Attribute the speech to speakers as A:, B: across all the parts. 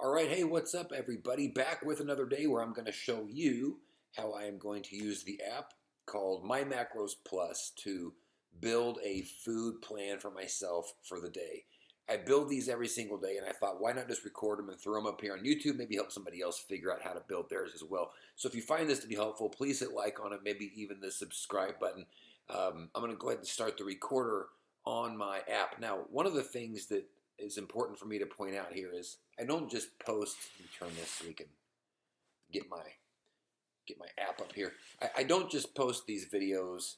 A: All right, hey, what's up, everybody? Back with another day where I'm going to show you how I am going to use the app called My Macros Plus to build a food plan for myself for the day. I build these every single day, and I thought, why not just record them and throw them up here on YouTube? Maybe help somebody else figure out how to build theirs as well. So if you find this to be helpful, please hit like on it, maybe even the subscribe button. I'm going to go ahead and start the recorder on my app. Now, one of the things that is important for me to point out here is I don't just post. Let me turn this so we can get my app up here. I don't just post these videos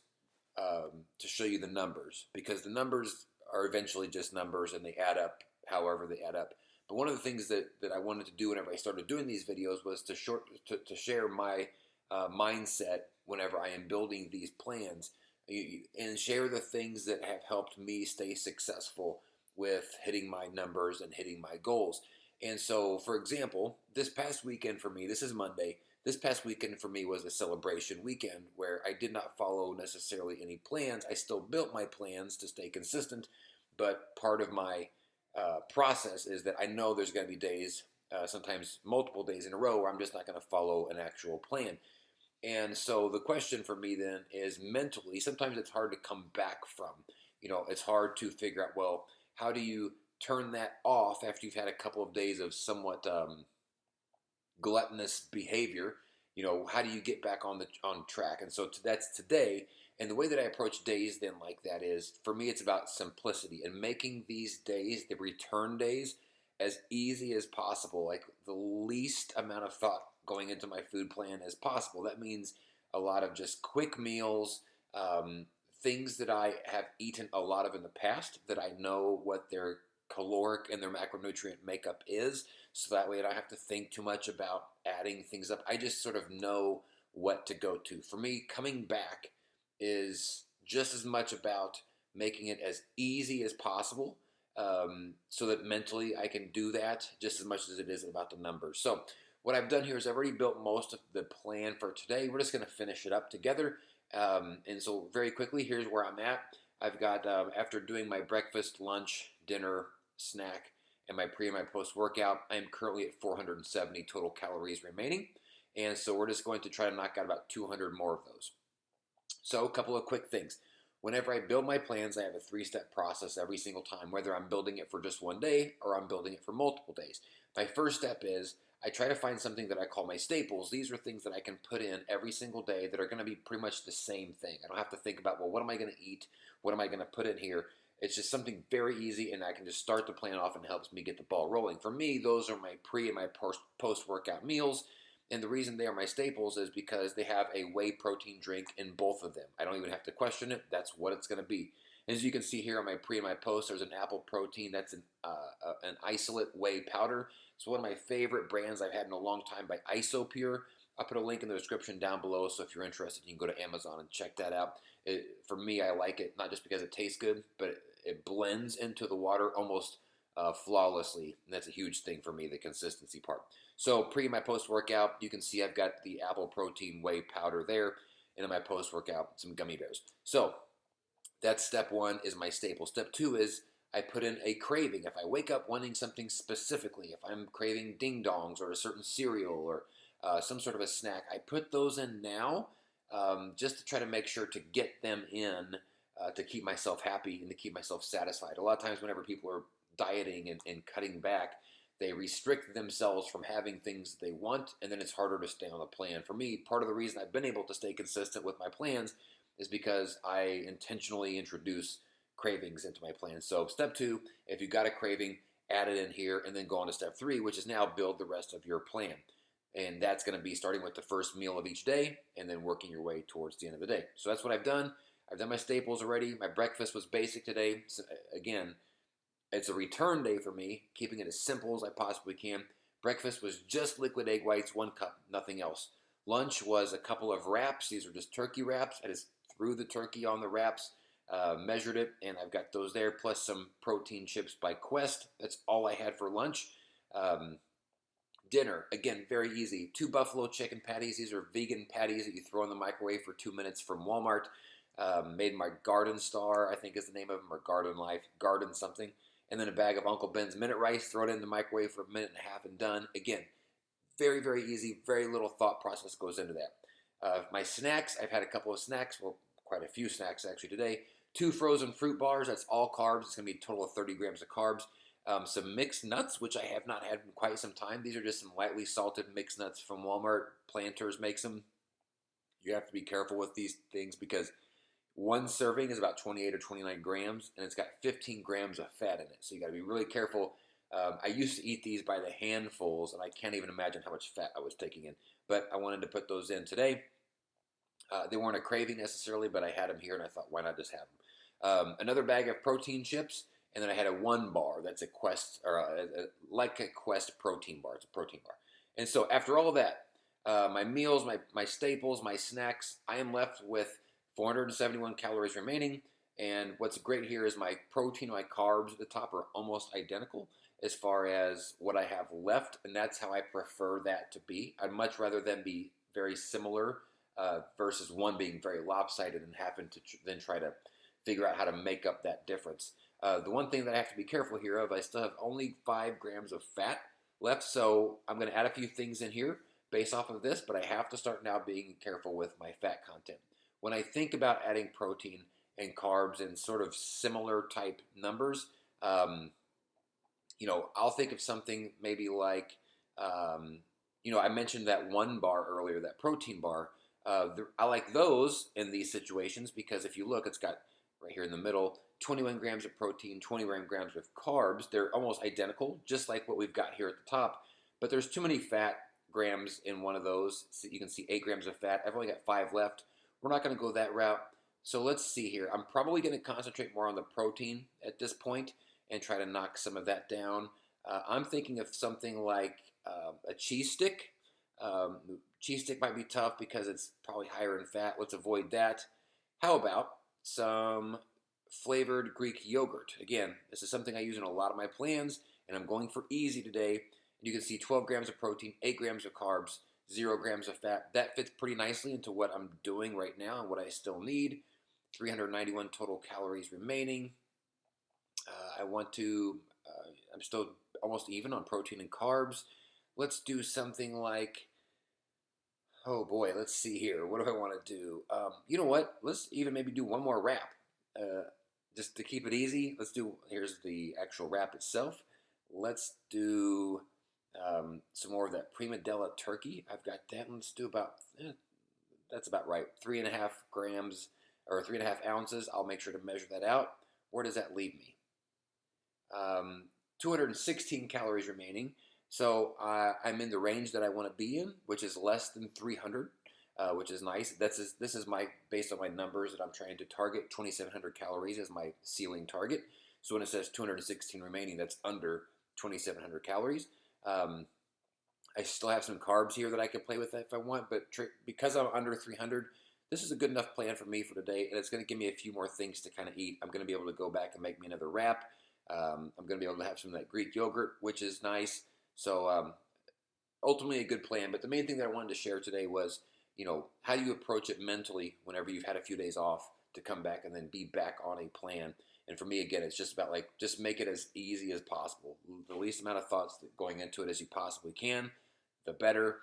A: to show you the numbers, because the numbers are eventually just numbers and they add up however they add up. But one of the things that I wanted to do whenever I started doing these videos was to share my mindset whenever I am building these plans and share the things that have helped me stay successful with hitting my numbers and hitting my goals. And so, for example, this past weekend for me, this is Monday, this past weekend for me was a celebration weekend where I did not follow necessarily any plans. I still built my plans to stay consistent, but part of my process is that I know there's going to be days, sometimes multiple days in a row, where I'm just not going to follow an actual plan. And so the question for me then is mentally, sometimes it's hard to come back from. It's hard to figure out, well, how do you turn that off after you've had a couple of days of somewhat gluttonous behavior? How do you get back on track? And so that's today. And the way that I approach days then like that is, for me, it's about simplicity and making these days, the return days, as easy as possible, like the least amount of thought going into my food plan as possible. That means a lot of just quick meals, things that I have eaten a lot of in the past that I know what their caloric and their macronutrient makeup is, so that way I don't have to think too much about adding things up. I just sort of know what to go to. For me, coming back is just as much about making it as easy as possible, so that mentally I can do that just as much as it is about the numbers. So what I've done here is I've already built most of the plan for today. We're just going to finish it up together. And so very quickly, here's where I'm at. I've got, after doing my breakfast, lunch, dinner, snack, and my pre and my post workout, I'm currently at 470 total calories remaining. And so we're just going to try to knock out about 200 more of those. So a couple of quick things. Whenever I build my plans, I have a 3-step process every single time, whether I'm building it for just one day or I'm building it for multiple days. My first step is I try to find something that I call my staples. These are things that I can put in every single day that are going to be pretty much the same thing. I don't have to think about, well, what am I going to eat? What am I going to put in here? It's just something very easy, and I can just start the plan off, and it helps me get the ball rolling. For me, those are my pre and my post-workout meals, and the reason they are my staples is because they have a whey protein drink in both of them. I don't even have to question it. That's what it's going to be. As you can see here on my pre and my post, there's an apple protein. That's an isolate whey powder. It's one of my favorite brands I've had in a long time, by Isopure. I'll put a link in the description down below, so if you're interested, you can go to Amazon and check that out. For me, I like it, not just because it tastes good, but it blends into the water almost flawlessly. And that's a huge thing for me, the consistency part. So pre my post-workout, you can see I've got the apple protein whey powder there. And in my post-workout, some gummy bears. So that's step one, is my staple. Step two is I put in a craving. If I wake up wanting something specifically, if I'm craving ding dongs or a certain cereal or some sort of a snack, I put those in now, just to try to make sure to get them in, to keep myself happy and to keep myself satisfied. A lot of times whenever people are dieting and cutting back, they restrict themselves from having things they want, and then it's harder to stay on the plan. For me, part of the reason I've been able to stay consistent with my plans is because I intentionally introduce cravings into my plan. So step two, if you got a craving, add it in here, and then go on to step three, which is now build the rest of your plan. And that's going to be starting with the first meal of each day and then working your way towards the end of the day. So that's what I've done. I've done my staples already. My breakfast was basic today. So again, it's a return day for me, keeping it as simple as I possibly can. Breakfast was just liquid egg whites, 1 cup, nothing else. Lunch was a couple of wraps. These are just turkey wraps. I just threw the turkey on the wraps, measured it, and I've got those there, plus some protein chips by Quest. That's all I had for lunch. Dinner, again, very easy. 2 buffalo chicken patties. These are vegan patties that you throw in the microwave for 2 minutes from Walmart. Made my Garden Star, I think is the name of them, or Garden Life, Garden something. and then a bag of Uncle Ben's Minute Rice, throw it in the microwave for a minute and a half and done. Again, very, very easy, very little thought process goes into that. My snacks, I've had a couple of snacks, well, quite a few snacks actually today. 2 frozen fruit bars, that's all carbs. It's going to be a total of 30 grams of carbs. Some mixed nuts, which I have not had in quite some time. These are just some lightly salted mixed nuts from Walmart. Planters makes them. You have to be careful with these things because one serving is about 28 or 29 grams, and it's got 15 grams of fat in it. So you got to be really careful. I used to eat these by the handfuls, and I can't even imagine how much fat I was taking in. But I wanted to put those in today. They weren't a craving necessarily, but I had them here, and I thought, why not just have them? Another bag of protein chips, and then I had a 1 bar. That's a Quest, or like a Quest protein bar. It's a protein bar. And so after all that, my meals, my staples, my snacks, I am left with 471 calories remaining. And what's great here is my protein, my carbs at the top are almost identical as far as what I have left, and that's how I prefer that to be. I'd much rather them be very similar versus one being very lopsided and having to then try to figure out how to make up that difference. The one thing that I have to be careful here of, I still have only 5 grams of fat left, so I'm going to add a few things in here based off of this, but I have to start now being careful with my fat content. When I think about adding protein and carbs in sort of similar type numbers, I'll think of something maybe like, I mentioned that 1 bar earlier, that protein bar. I like those in these situations because if you look, it's got right here in the middle, 21 grams of protein, 21 grams of carbs. They're almost identical, just like what we've got here at the top. But there's too many fat grams in one of those. So you can see 8 grams of fat. I've only got 5 left. We're not going to go that route. So let's see here. I'm probably going to concentrate more on the protein at this point and try to knock some of that down. I'm thinking of something like a cheese stick. Cheese stick might be tough because it's probably higher in fat. Let's avoid that. How about some flavored Greek yogurt? Again, this is something I use in a lot of my plans, and I'm going for easy today. You can see 12 grams of protein, 8 grams of carbs, 0 grams of fat. That fits pretty nicely into what I'm doing right now and what I still need. 391 total calories remaining. I'm still almost even on protein and carbs. Let's do something like, oh boy, let's see here. What do I want to do? You know what? Let's even maybe do one more wrap. Just to keep it easy, here's the actual wrap itself. Let's do some more of that Prima Della turkey. I've got that. Let's do that's about right. 3.5 grams or 3.5 ounces. I'll make sure to measure that out. Where does that leave me? 216 calories remaining. So I'm in the range that I want to be in, which is less than 300, which is nice. This is based on my numbers that I'm trying to target. 2,700 calories is my ceiling target. So when it says 216 remaining, that's under 2,700 calories. I still have some carbs here that I can play with if I want, but because I'm under 300, this is a good enough plan for me for today, and it's going to give me a few more things to kind of eat. I'm going to be able to go back and make me another wrap. I'm going to be able to have some of that Greek yogurt, which is nice. So ultimately a good plan. But the main thing that I wanted to share today was, how do you approach it mentally whenever you've had a few days off to come back and then be back on a plan. And for me, again, it's just about just make it as easy as possible. The least amount of thoughts going into it as you possibly can, the better.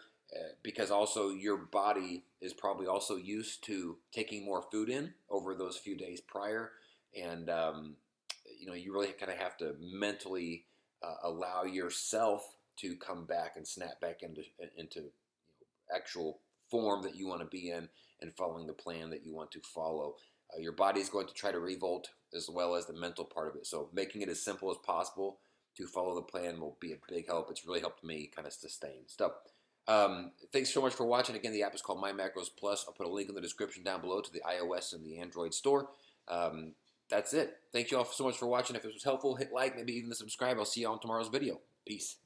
A: Because also your body is probably also used to taking more food in over those few days prior. And, you really kind of have to mentally allow yourself to come back and snap back into actual form that you want to be in and following the plan that you want to follow. Your body is going to try to revolt as well as the mental part of it. So making it as simple as possible to follow the plan will be a big help. It's really helped me kind of sustain stuff. Thanks so much for watching. Again, the app is called My Macros Plus. I'll put a link in the description down below to the iOS and the Android store. That's it. Thank you all so much for watching. If this was helpful, hit like, maybe even the subscribe. I'll see you on tomorrow's video. Peace.